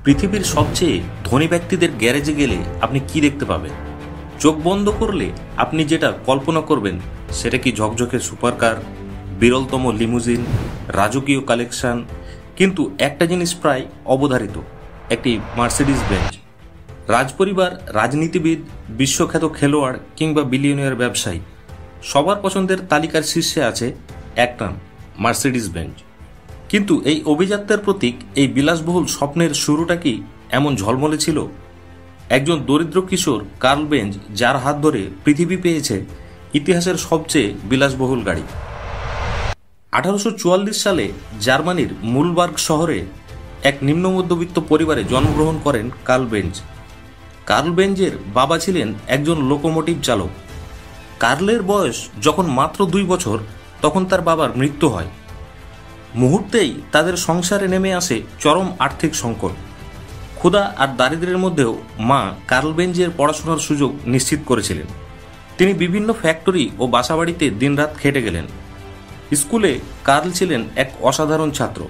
পৃথিবীর সবচেয়ে ধনী ব্যক্তিদের গ্যারেজে গেলে আপনি কি দেখতে পাবেন? চোখ বন্ধ করলে আপনি যেটা কল্পনা করবেন সেটা কি ঝকঝকে সুপারকার, বিরলতম লিমুজিন, রাজকীয় কালেকশন, কিন্তু একটা জিনিস প্রায় অবধারিত, একটি মার্সিডিজ বেঞ্জ। রাজপরিবার, রাজনীতিবিদ, বিশ্বখ্যাত খেলোয়াড় কিংবা বিলিয়নিয়ার ব্যবসায়ী, সবার পছন্দের তালিকার শীর্ষে আছে এক নাম, মার্সিডিজ বেঞ্জ। কিন্তু এই অভিজাত্যের প্রতীক, এই বিলাসবহুল স্বপ্নের শুরুটা কি এমন ঝলমলে ছিল? একজন দরিদ্র কিশোর কার্ল বেঞ্জ, যার হাত ধরে পৃথিবী পেয়েছে ইতিহাসের সবচেয়ে বিলাসবহুল গাড়ি। 1844 সালে জার্মানির মুলবার্গ শহরে এক নিম্ন মধ্যবিত্ত পরিবারে জন্মগ্রহণ করেন কার্ল বেঞ্জ। কার্ল বেঞ্জের বাবা ছিলেন একজন লোকোমোটিভ চালক। কার্লের বয়স যখন মাত্র 2 বছর, তখন তার বাবার মৃত্যু হয়। মুহূর্তেই তাদের সংসারে নেমে আসে চরম আর্থিক সংকট। ক্ষুধা আর দারিদ্র্যের মধ্যেও মা কার্ল বেঞ্জের পড়াশোনার সুযোগ নিশ্চিত করেছিলেন। তিনি বিভিন্ন ফ্যাক্টরি ও বাসাবাড়িতে দিনরাত খেটে গেলেন। স্কুলে কার্ল ছিলেন এক অসাধারণ ছাত্র।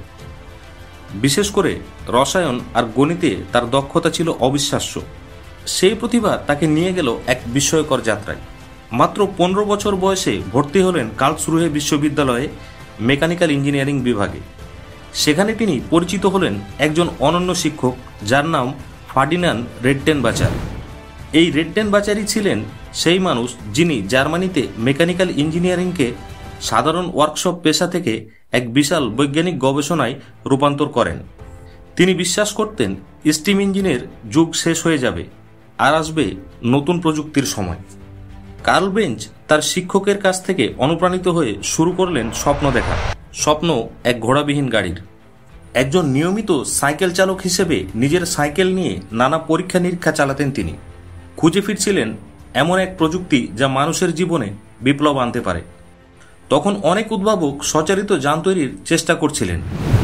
বিশেষ করে রসায়ন আর গণিতে তার দক্ষতা ছিল অবিশ্বাস্য। সেই প্রতিভা তাকে নিয়ে গেল এক বিস্ময়কর যাত্রায়। মাত্র 15 বছর বয়সে ভর্তি হলেন কার্লসরুহে বিশ্ববিদ্যালয়ে মেকানিক্যাল ইঞ্জিনিয়ারিং বিভাগে। সেখানে তিনি পরিচিত হলেন একজন অনন্য শিক্ষক, যার নাম ফার্ডিনান্ড রেডটেনবাচার। এই রেডটেনবাচারই ছিলেন সেই মানুষ যিনি জার্মানিতে মেকানিক্যাল ইঞ্জিনিয়ারিংকে সাধারণ ওয়ার্কশপ পেশা থেকে এক বিশাল বৈজ্ঞানিক গবেষণায় রূপান্তর করেন। তিনি বিশ্বাস করতেন স্টিম ইঞ্জিনের যুগ শেষ হয়ে যাবে, আর আসবে নতুন প্রযুক্তির সময়। কার্ল বেঞ্জ তার শিক্ষকের কাছ থেকে অনুপ্রাণিত হয়ে শুরু করলেন স্বপ্ন দেখা, স্বপ্ন এক ঘোড়াবিহীন গাড়ির। একজন নিয়মিত সাইকেল চালক হিসেবে নিজের সাইকেল নিয়ে নানা পরীক্ষা নিরীক্ষা চালাতেন তিনি। খুঁজে ফিরছিলেন এমন এক প্রযুক্তি যা মানুষের জীবনে বিপ্লব আনতে পারে। তখন অনেক উদ্ভাবক স্বচালিত যান তৈরির চেষ্টা করছিলেন,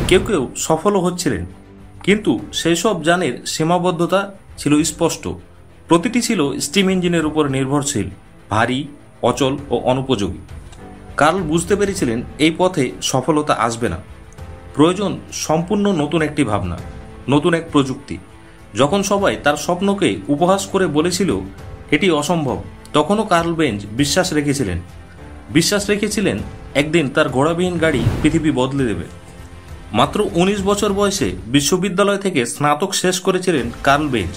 কেউ কেউ সফলও হচ্ছিলেন, কিন্তু সেই সব যানের সীমাবদ্ধতা ছিল স্পষ্ট। প্রতিটি ছিল স্টিম ইঞ্জিনের উপর নির্ভরশীল, ভারী, অচল ও অনুপযোগী। কার্ল বুঝতে পেরেছিলেন এই পথে সফলতা আসবে না। প্রয়োজন সম্পূর্ণ নতুন একটি ভাবনা, নতুন এক প্রযুক্তি। যখন সবাই তার স্বপ্নকে উপহাস করে বলেছিল এটি অসম্ভব, তখনও কার্ল বেঞ্জ বিশ্বাস রেখেছিলেন একদিন তার ঘোড়াবিহীন গাড়ি পৃথিবী বদলে দেবে। মাত্র 19 বছর বয়সে বিশ্ববিদ্যালয় থেকে স্নাতক শেষ করেছিলেন কার্ল বেঞ্জ।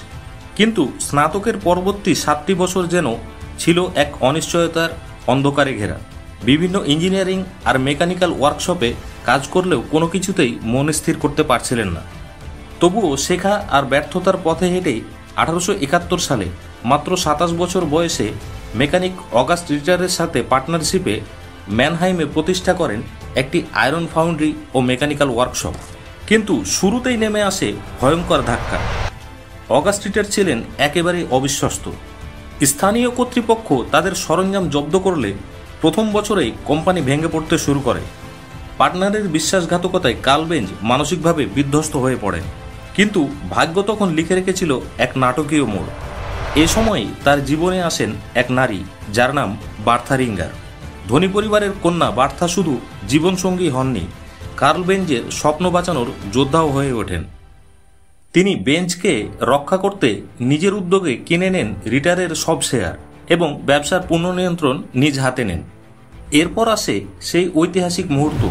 কিন্তু স্নাতকের পরবর্তী 7টি বছর যেন ছিল এক অনিশ্চয়তার অন্ধকারে ঘেরা। বিভিন্ন ইঞ্জিনিয়ারিং আর মেকানিক্যাল ওয়ার্কশপে কাজ করলেও কোনো কিছুতেই মন স্থির করতে পারছিলেন না। তবুও শেখা আর ব্যর্থতার পথে হেঁটেই 1871 সালে মাত্র 27 বছর বয়সে মেকানিক অগাস্ট রিটারের সাথে পার্টনারশিপে ম্যানহাইমে প্রতিষ্ঠা করেন একটি আয়রন ফাউন্ড্রি ও মেকানিক্যাল ওয়ার্কশপ। কিন্তু শুরুতেই নেমে আসে ভয়ঙ্কর ধাক্কা। অগাস্ট রিটার ছিলেন একেবারে অবিশ্বস্ত। স্থানীয় কর্তৃপক্ষ তাদের সরঞ্জাম জব্দ করলে প্রথম বছরেই কোম্পানি ভেঙে পড়তে শুরু করে। পার্টনারের বিশ্বাসঘাতকতায় কার্ল বেঞ্জ মানসিকভাবে বিধ্বস্ত হয়ে পড়েন। কিন্তু ভাগ্য তখন লিখে রেখেছিল এক নাটকীয় মোড়। এ সময় তার জীবনে আসেন এক নারী, যার নাম বার্থা রিঙ্গার। ধনী পরিবারের কন্যা বার্থা শুধু জীবনসঙ্গী হননি, কার্ল বেঞ্জের স্বপ্ন বাঁচানোর যোদ্ধাও হয়ে ওঠেন। তিনি বেঞ্জকে রক্ষা করতে নিজের উদ্যোগে কিনে নেন রিটারের সব শেয়ার এবং ব্যবসার পূর্ণ নিয়ন্ত্রণ নিজ হাতে নেন। এরপর আসে সেই ঐতিহাসিক মুহূর্ত।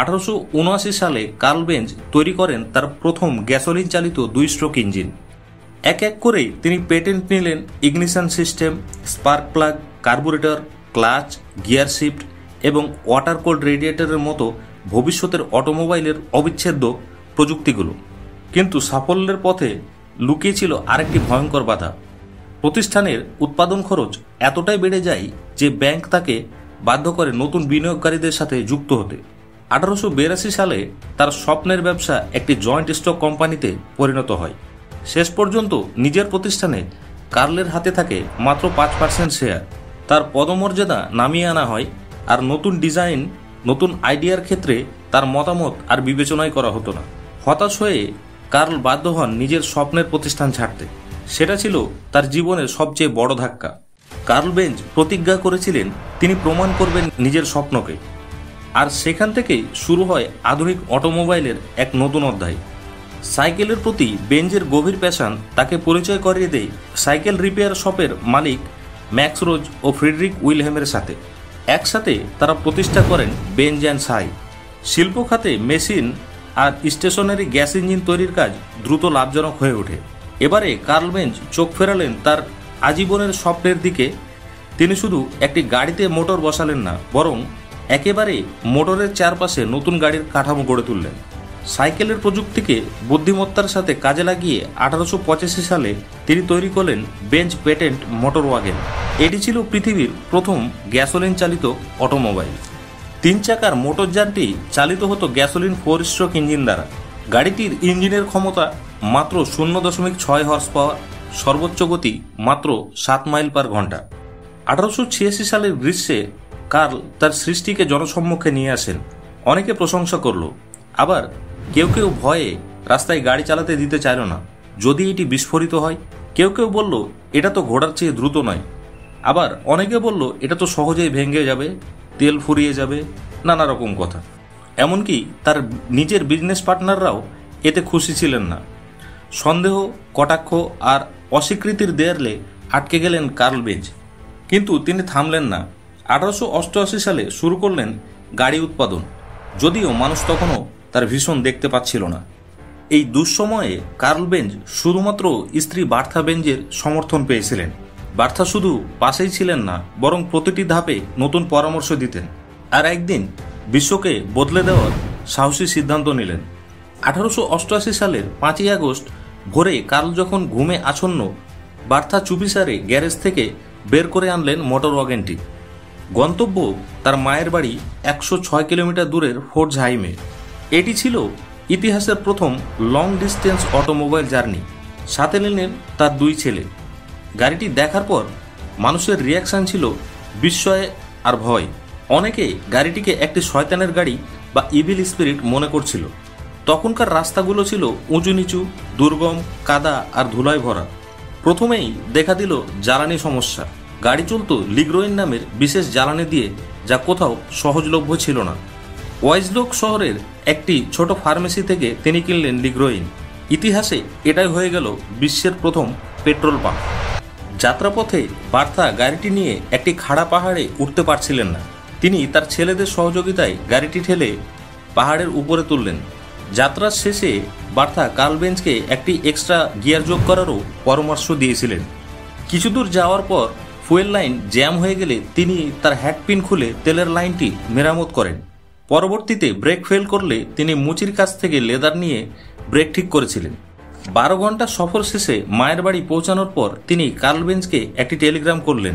1879 সালে কার্ল বেঞ্জ তৈরি করেন তার প্রথম গ্যাসোলিন চালিত 2 স্ট্রোক ইঞ্জিন। এক এক করেই তিনি পেটেন্ট নিলেন ignition system, spark plug, carburettor, clutch, gear shift এবং ওয়াটার কোল্ড রেডিয়েটরের মতো ভবিষ্যতের অটোমোবাইলের অবিচ্ছেদ্য প্রযুক্তিগুলো। কিন্তু সাফল্যের পথে লুকিয়ে ছিল আরেকটি ভয়ঙ্কর বাধা। প্রতিষ্ঠানের উৎপাদন খরচ এতটাই বেড়ে যায় যে ব্যাংক তাকে বাধ্য করে নতুন বিনিয়োগকারীদের সাথে যুক্ত হতে। 1882 সালে তার স্বপ্নের ব্যবসা একটি জয়েন্ট স্টক কোম্পানিতে পরিণত হয়। শেষ পর্যন্ত নিজের প্রতিষ্ঠানে কার্লের হাতে থাকে মাত্র 5% শেয়ার। তার পদমর্যাদা নামিয়ে আনা হয়, আর নতুন ডিজাইন, নতুন আইডিয়ার ক্ষেত্রে তার মতামত আর বিবেচনাই করা হতো না। হতাশ হয়ে কার্ল বাধ্য হন নিজের স্বপ্নের প্রতিষ্ঠান ছাড়তে। সেটা ছিল তার জীবনের সবচেয়ে বড় ধাক্কা। কার্ল বেঞ্জ প্রতিজ্ঞা করেছিলেন তিনি প্রমাণ করবেন নিজের স্বপ্নকে, আর সেখান থেকেই শুরু হয় আধুনিক অটোমোবাইলের এক নতুন অধ্যায়। সাইকেলের প্রতি বেঞ্জের গভীর প্যাশন তাকে পরিচয় করিয়ে দেয় সাইকেল রিপেয়ার শপের মালিক ম্যাক্স রোজ ও ফ্রেডরিক উইলহেমের সাথে। একসাথে তারা প্রতিষ্ঠা করেন বেঞ্জ অ্যান্ড সাই। শিল্প খাতে মেশিন আর স্টেশনারি গ্যাস ইঞ্জিন তৈরির কাজ দ্রুত লাভজনক হয়ে ওঠে। এবারে কার্ল বেঞ্জ চোখ ফেরালেন তার আজীবনের স্বপ্নের দিকে। তিনি শুধু একটি গাড়িতে মোটর বসালেন না, বরং একেবারে মোটরের চারপাশে নতুন গাড়ির কাঠামো গড়ে তুললেন। সাইকেলের প্রযুক্তিকে বুদ্ধিমত্তার সাথে কাজে লাগিয়ে 1885 সালে তিনি তৈরি করলেন বেঞ্জ পেটেন্ট মোটর ওয়াগন। এটি ছিল পৃথিবীর প্রথম গ্যাসোলিন চালিত অটোমোবাইল। 3 চাকার মোটরযানটি চালিত হতো গ্যাসোলিন 4 স্ট্রোক ইঞ্জিন দ্বারা। গাড়িটির ইঞ্জিনের ক্ষমতা মাত্র 0.6 হর্স পাওয়ার, সর্বোচ্চ গতি মাত্র 7 মাইল পার ঘন্টা। 1886 সালের গ্রীষ্মে কার্ল তার সৃষ্টিকে জনসম্মুখে নিয়ে আসেন। অনেকে প্রশংসা করল, আবার কেউ কেউ ভয়ে রাস্তায় গাড়ি চালাতে দিতে চাইল না, যদি এটি বিস্ফোরিত হয়। কেউ কেউ বলল এটা তো ঘোড়ার চেয়ে দ্রুত নয়। আবার অনেকে বলল এটা তো সহজেই ভেঙে যাবে, তেল ফুরিয়ে যাবে, নানা রকম কথা। এমনকি তার নিজের বিজনেস পার্টনাররাও এতে খুশি ছিলেন না। সন্দেহ, কটাক্ষ আর অস্বীকৃতির দেয়ালে আটকে গেলেন কার্ল বেঞ্জ। কিন্তু তিনি থামলেন না। 1888 সালে শুরু করলেন গাড়ি উৎপাদন, যদিও মানুষ তখনও তার ভীষণ দেখতে পাচ্ছিল না। এই দুঃসময়ে কার্ল বেঞ্জ শুধুমাত্র স্ত্রী বার্থা বেঞ্জের সমর্থন পেয়েছিলেন। বার্থা শুধু পাশেই ছিলেন না, বরং প্রতিটি ধাপে নতুন পরামর্শ দিতেন। আর একদিন বিশ্বকে বদলে দেওয়ার সাহসী সিদ্ধান্ত নিলেন। 1888 সালের 5ই আগস্ট ভোরে কার্ল যখন ঘুমে আচ্ছন্ন, বার্থা চুপিসারে গ্যারেজ থেকে বের করে আনলেন মোটর ওয়াগনটি। গন্তব্য তার মায়ের বাড়ি 106 কিলোমিটার দূরের ফোর্জহাইমে। এটি ছিল ইতিহাসের প্রথম লং ডিস্টেন্স অটোমোবাইল জার্নি। সাথে নিলেন তার 2 ছেলে। গাড়িটি দেখার পর মানুষের রিয়াকশন ছিল বিস্ময় আর ভয়। অনেকে গাড়িটিকে একটি শয়তানের গাড়ি বা ইভিল স্পিরিট মনে করছিল। তখনকার রাস্তাগুলো ছিল উঁচু নিচু, দুর্গম, কাদা আর ধুলায় ভরা। প্রথমেই দেখা দিল জ্বালানি সমস্যা। গাড়ি চলত লিগ্রোইন নামের বিশেষ জ্বালানি দিয়ে, যা কোথাও সহজলভ্য ছিল না। ওয়াইজলোক শহরের একটি ছোট ফার্মেসি থেকে তিনি কিনলেন লিগ্রোইন। ইতিহাসে এটাই হয়ে গেল বিশ্বের প্রথম পেট্রোল পাম্প। যাত্রাপথে বার্থা গাড়িটি নিয়ে একটি খাড়া পাহাড়ে উঠতে পারছিলেন না। তিনি তার ছেলেদের সহযোগিতায় গাড়িটি ঠেলে পাহাড়ের উপরে তুললেন। যাত্রার শেষে বার্থা কার্ল বেঞ্জকে একটি এক্সট্রা গিয়ার যোগ করারও পরামর্শ দিয়েছিলেন। কিছু দূর যাওয়ার পর ফুয়েল লাইন জ্যাম হয়ে গেলে তিনি তার হ্যাডপিন খুলে তেলের লাইনটি মেরামত করেন। পরবর্তীতে ব্রেক ফেল করলে তিনি মুচির কাছ থেকে লেদার নিয়ে ব্রেক ঠিক করেছিলেন। 12 ঘন্টা সফর শেষে মায়ের বাড়ি পৌঁছানোর পর তিনি কার্ল বেঞ্জকে একটি টেলিগ্রাম করলেন,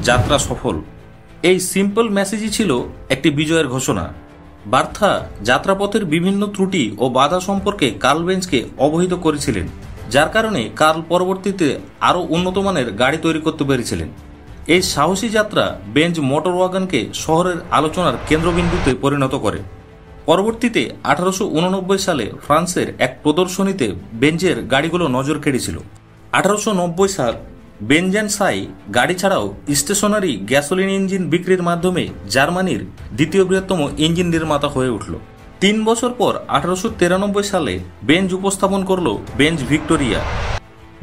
যাত্রা সফল। এই সিম্পল মেসেজই ছিল একটি বিজয়ের ঘোষণা। বার্থা যাত্রাপথের বিভিন্ন ত্রুটি ও বাধা সম্পর্কে কার্ল বেঞ্জকে অবহিত করেছিলেন, যার কারণে কার্ল পরবর্তীতে আরও উন্নত মানের গাড়ি তৈরি করতে পেরেছিলেন। এই সাহসী যাত্রা বেঞ্জ মোটর ওয়াগনকে শহরের আলোচনার কেন্দ্রবিন্দুতে পরিণত করে। পরবর্তীতে 1889 সালে ফ্রান্সের এক প্রদর্শনীতে বেঞ্জের গাড়িগুলো নজর কেড়েছিল। 1890 সাল বেঞ্জ অ্যান্ড সাই গাড়ি ছাড়াও স্টেশনারি গ্যাসোলিন ইঞ্জিন বিক্রির মাধ্যমে জার্মানির দ্বিতীয় বৃহত্তম ইঞ্জিন নির্মাতা হয়ে উঠল। 3 বছর পর 1893 সালে বেঞ্জ উপস্থাপন করল বেঞ্জ ভিক্টোরিয়া।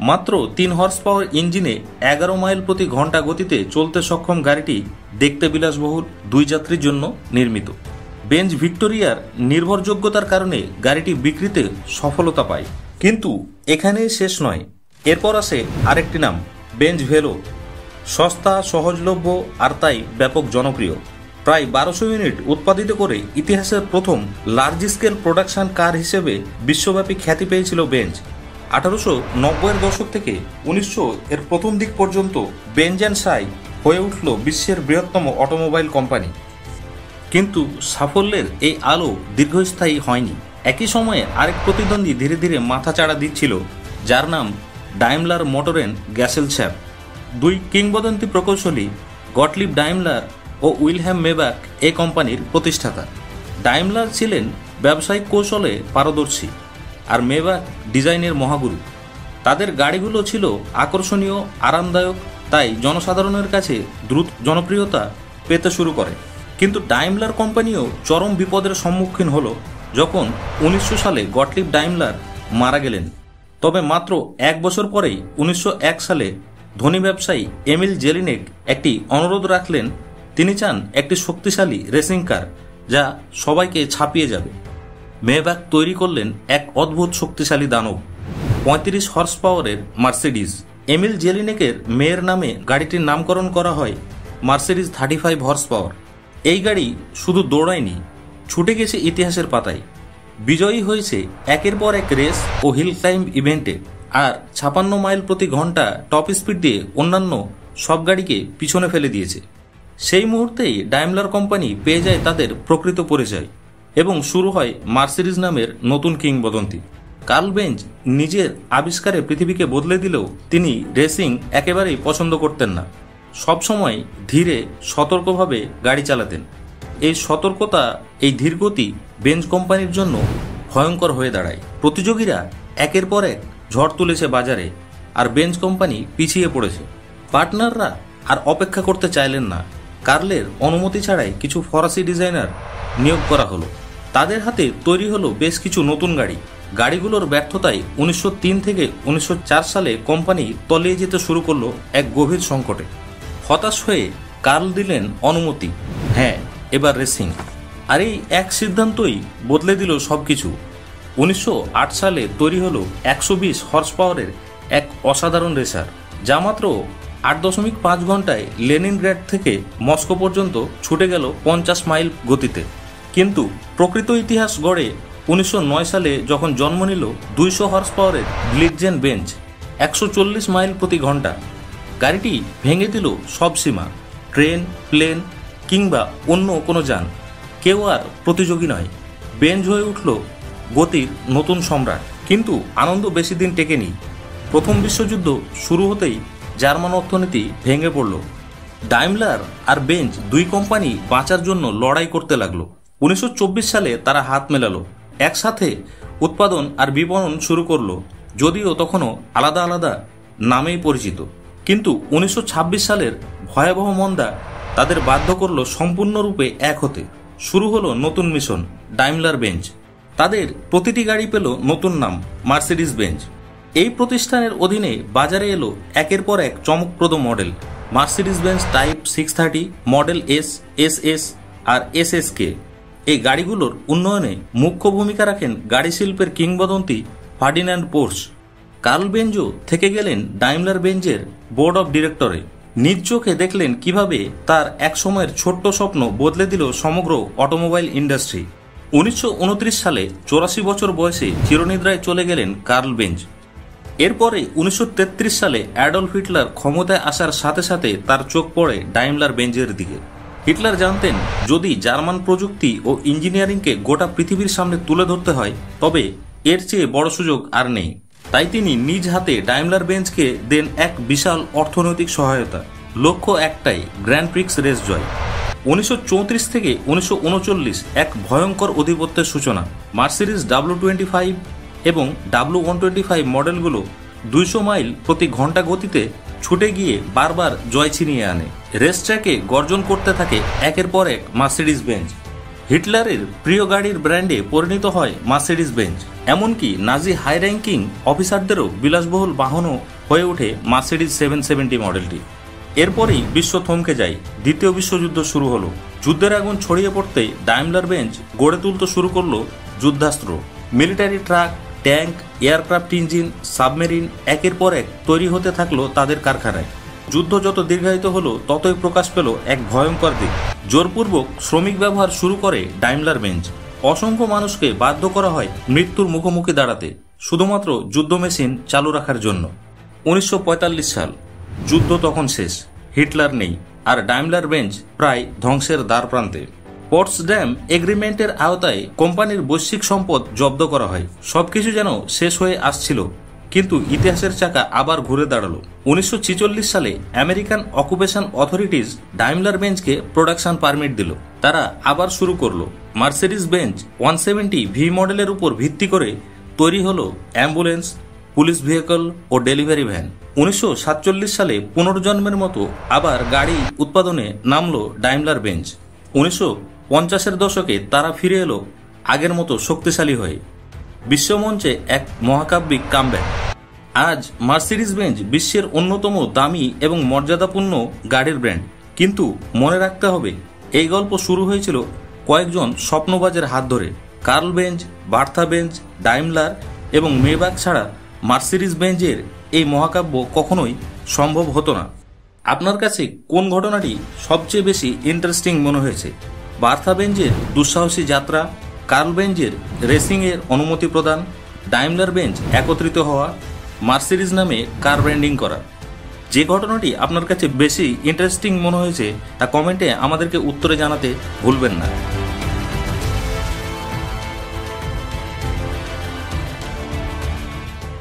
মাত্র 3 হর্স পাওয়ার ইঞ্জিনে 11 মাইল প্রতি ঘন্টা গতিতে চলতে সক্ষম গাড়িটি দেখতে বিলাসবহুল, 2 যাত্রীর জন্য নির্মিত। বেঞ্জ ভিক্টোরিয়ার নির্ভরযোগ্যতার কারণে গাড়িটি বিক্রিতে সফলতা পায়। কিন্তু এখানেই শেষ নয়। এরপর আসে আরেকটি নাম, বেঞ্জ ভেলো। সস্তা, সহজলভ্য আর তাই ব্যাপক জনপ্রিয়। প্রায় 1200 ইউনিট উৎপাদিত করে ইতিহাসের প্রথম লার্জ স্কেল প্রোডাকশন কার হিসেবে বিশ্বব্যাপী খ্যাতি পেয়েছিল বেঞ্জ। 1890-এর দশক থেকে 1900 এর প্রথম দিক পর্যন্ত বেঞ্জ অ্যান্ড সাই হয়ে উঠল বিশ্বের বৃহত্তম অটোমোবাইল কোম্পানি। কিন্তু সাফল্যের এই আলো দীর্ঘস্থায়ী হয়নি। একই সময়ে আরেক প্রতিদ্বন্দ্বী ধীরে ধীরে মাথা চাড়া দিচ্ছিল, যার নাম ডাইমলার মোটরেন গ্যাসেলশ্যাফট। 2 কিংবদন্তি প্রকৌশলী গটলিব ডাইমলার ও উইলহেম মেবাক এই কোম্পানির প্রতিষ্ঠাতা। ডাইমলার ছিলেন ব্যবসায়িক কৌশলে পারদর্শী, আর মেবাক ডিজাইনের মহাগুরু। তাদের গাড়িগুলো ছিল আকর্ষণীয়, আরামদায়ক, তাই জনসাধারণের কাছে দ্রুত জনপ্রিয়তা পেতে শুরু করে। কিন্তু ডাইমলার কোম্পানিও চরম বিপদের সম্মুখীন হলো যখন 1900 সালে গটলিব ডাইমলার মারা গেলেন। তবে মাত্র 1 বছর পরেই 1901 সালে ধনী ব্যবসায়ী এমিল জেলিনেক একটি অনুরোধ রাখলেন। তিনি চান একটি শক্তিশালী রেসিং কার যা সবাইকে ছাপিয়ে যাবে। মেবাক তৈরি করলেন এক অদ্ভুত শক্তিশালী দানব, 35 হর্স পাওয়ারের মার্সিডিজ। এমিল জেলিনেকের মেয়ের নামে গাড়িটির নামকরণ করা হয় মার্সিডিজ 35 হর্স পাওয়ার। এই গাড়ি শুধু দৌড়ায়নি, ছুটে গেছে ইতিহাসের পাতায়। বিজয়ী হয়েছে একের পর এক রেস ও হিল ক্লাইম্ব ইভেন্টে, আর 56 মাইল প্রতি ঘন্টা টপ স্পিড দিয়ে অন্যান্য সব গাড়িকে পিছনে ফেলে দিয়েছে। সেই মুহূর্তেই ডাইমলার কোম্পানি পেয়ে যায় তাদের প্রকৃত পরিচয় এবং শুরু হয় মার্সিডিজ নামের নতুন কিংবদন্তি। কার্ল বেঞ্জ নিজের আবিষ্কারে পৃথিবীকে বদলে দিলেও তিনি রেসিং একেবারেই পছন্দ করতেন না। সবসময় ধীরে সতর্কভাবে গাড়ি চালাতেন। এই সতর্কতা, এই ধীরগতি বেঞ্জ কোম্পানির জন্য ভয়ঙ্কর হয়ে দাঁড়ায়। প্রতিযোগীরা একের পর এক ঝড় তুলেছে বাজারে, আর বেঞ্জ কোম্পানি পিছিয়ে পড়েছে। পার্টনাররা আর অপেক্ষা করতে চাইলেন না। কার্লের অনুমতি ছাড়াই কিছু ফরাসি ডিজাইনার নিয়োগ করা হলো। তাদের হাতে তৈরি হলো বেশ কিছু নতুন গাড়ি। গাড়িগুলোর ব্যর্থতায় 1903 থেকে 1904 সালে কোম্পানি তলিয়ে যেতে শুরু করলো এক গভীর সংকটে। হতাশ হয়ে কার্ল দিলেন অনুমতি, হ্যাঁ এবার রেসিং। আর এই এক সিদ্ধান্তই বদলে দিল সবকিছু। 1908 সালে তৈরি হলো 120 হর্স পাওয়ারের এক অসাধারণ রেসার, যা মাত্র 8.5 ঘন্টায় লেনিনগ্রাড থেকে মস্কো পর্যন্ত ছুটে গেল 50 মাইল গতিতে। কিন্তু প্রকৃত ইতিহাস গড়ে 1909 সালে যখন জন্ম নিল 200 হর্স পাওয়ারের গ্লিটজেন বেঞ্জ, 140 মাইল প্রতি ঘন্টা। গাড়িটি ভেঙে দিল সব সীমা। ট্রেন, প্লেন কিংবা অন্য কোনো যান, কেউ আর প্রতিযোগী নয়। বেঞ্জ হয়ে উঠল গতির নতুন সম্রাট। কিন্তু আনন্দ বেশি দিন টেকেনি। প্রথম বিশ্বযুদ্ধ শুরু হতেই জার্মান অর্থনীতি ভেঙে পড়ল। ডাইমলার আর বেঞ্জ দুই কোম্পানি বাঁচার জন্য লড়াই করতে লাগলো। 1924 সালে তারা হাত মেলালো, একসাথে উৎপাদন আর বিপণন শুরু করলো, যদিও তখনও আলাদা আলাদা নামেই পরিচিত। কিন্তু 1926 সালের ভয়াবহ মন্দা তাদের বাধ্য করলো সম্পূর্ণরূপে এক হতে। শুরু হলো নতুন মিশন, ডাইমলার বেঞ্জ। তাদের প্রতিটি গাড়ি পেল নতুন নাম, মার্সিডিজ বেঞ্জ। এই প্রতিষ্ঠানের অধীনে বাজারে এলো একের পর এক চমকপ্রদ model, Mercedes Benz type 630, model S, SS আর এসএসকে। এই গাড়িগুলোর উন্নয়নে মুখ্য ভূমিকা রাখেন গাড়ি শিল্পের কিংবদন্তি ফার্ডিন্যান্ড পোর্শ। কার্ল বেঞ্জও থেকে গেলেন ডাইমলার বেঞ্জের বোর্ড অব ডিরেক্টরে। নিজ চোখে দেখলেন কিভাবে তার এক সময়ের ছোট্ট স্বপ্ন বদলে দিল সমগ্র অটোমোবাইল ইন্ডাস্ট্রি। 1929 সালে 84 বছর বয়সে চিরনিদ্রায় চলে গেলেন কার্ল বেঞ্জ। এরপরে 1933 সালে অ্যাডলফ হিটলার ক্ষমতায় আসার সাথে সাথে তার চোখ পড়ে ডাইমলার বেঞ্জের দিকে। হিটলার জানতেন, যদি জার্মান প্রযুক্তি ও ইঞ্জিনিয়ারিংকে গোটা পৃথিবীর সামনে তুলে ধরতে হয় তবে এর চেয়ে বড় সুযোগ আর নেই। তাই তিনি নিজ হাতে ডাইমলার বেঞ্জকে দেন এক বিশাল অর্থনৈতিক সহায়তা। লক্ষ্য একটাই, গ্র্যান্ড প্রিক্স রেস জয়। 1934 থেকে 1939 এক ভয়ঙ্কর আধিপত্যের সূচনা। মার্সিডিজ W25 এবং W125 মডেলগুলো 200 মাইল প্রতি ঘন্টা গতিতে ছুটে গিয়ে বারবার জয় ছিনিয়ে আনে। রেস ট্র্যাকে গর্জন করতে থাকে একের পর এক মার্সিডিজ বেঞ্জ। হিটলারের প্রিয় গাড়ির ব্র্যান্ডে পরিণত হয় মার্সিডিজ বেঞ্জ। এমনকি নাজি হাই র্যাঙ্কিং অফিসারদেরও বিলাসবহুল বাহনও হয়ে ওঠে মার্সিডিজ 770 মডেলটি। এরপরেই বিশ্ব থমকে যায়। দ্বিতীয় বিশ্বযুদ্ধ শুরু হলো। যুদ্ধের আগুন ছড়িয়ে পড়তে ডাইমলার বেঞ্জ গড়ে তুলতে শুরু করলো যুদ্ধাস্ত্র। Military truck, tank, aircraft engine, submarine একের পর এক তৈরি হতে থাকলো তাদের কারখানায়। যুদ্ধ যত দীর্ঘায়িত হলো ততই প্রকাশ পেল এক ভয়ঙ্কর দিক। জোরপূর্বক শ্রমিক ব্যবহার শুরু করে ডাইমলার বেঞ্জ। অসংখ্য মানুষকে বাধ্য করা হয় মৃত্যুর মুখোমুখি দাঁড়াতে, শুধুমাত্র যুদ্ধ মেশিন চালু রাখার জন্য। 1945 সাল, যুদ্ধ তখন শেষ। হিটলার নেই, আর ডাইমলার বেঞ্জ প্রায় ধ্বংসের দ্বার প্রান্তে। পটসড্যাম এগ্রিমেন্টের আওতায় কোম্পানির বৈশ্বিক সম্পদ জব্দ করা হয়। সবকিছু যেন শেষ হয়ে আসছিল, কিন্তু ইতিহাসের চাকা আবার ঘুরে দাঁড়ালো। 1946 সালে আমেরিকান অকুপেশন অথরিটিজ ডাইমলার বেঞ্জকে প্রোডাকশন পারমিট দিল। তারা আবার শুরু করলো। মার্সিডিজ বেঞ্জ 170 ভি মডেলের উপর ভিত্তি করে তৈরি হলো অ্যাম্বুলেন্স, পুলিশ ভেহিকল ও ডেলিভারি ভ্যান। 1947 সালে পুনর্জন্মের মতো আবার গাড়ি উৎপাদনে নামলো ডাইমলার বেঞ্জ। 1950-এর দশকে তারা ফিরে এলো আগের মতো শক্তিশালী হয়ে। বিশ্বমঞ্চে এক মহাকাব্যিক কামব্যাক। আজ মার্সিডিজ বেঞ্জ বিশ্বের অন্যতম দামি এবং মর্যাদাপূর্ণ গাড়ির ব্র্যান্ড, কিন্তু মনে রাখতে হবে এই গল্প শুরু হয়েছিল কয়েকজন স্বপ্নবাজের হাত ধরে। Karl Benz, Bertha Benz, Daimler এবং মেবাক ছাড়া মার্সিডিজ বেঞ্জের এই মহাকাব্য কখনোই সম্ভব হতো না। আপনার কাছে কোন ঘটনাটি সবচেয়ে বেশি ইন্টারেস্টিং মনে হয়েছে? বার্থা বেঞ্জের দুঃসাহসী যাত্রা, কার্ল বেঞ্জের রেসিংয়ের অনুমতি প্রদান, ডাইমলার বেঞ্জ একত্রিত হওয়া, মার্সিডিজ নামে কার ব্র্যান্ডিং করা? যে ঘটনাটি আপনার কাছে বেশি ইন্টারেস্টিং মনে হয়েছে তা কমেন্টে আমাদেরকে উত্তরে জানাতে ভুলবেন না।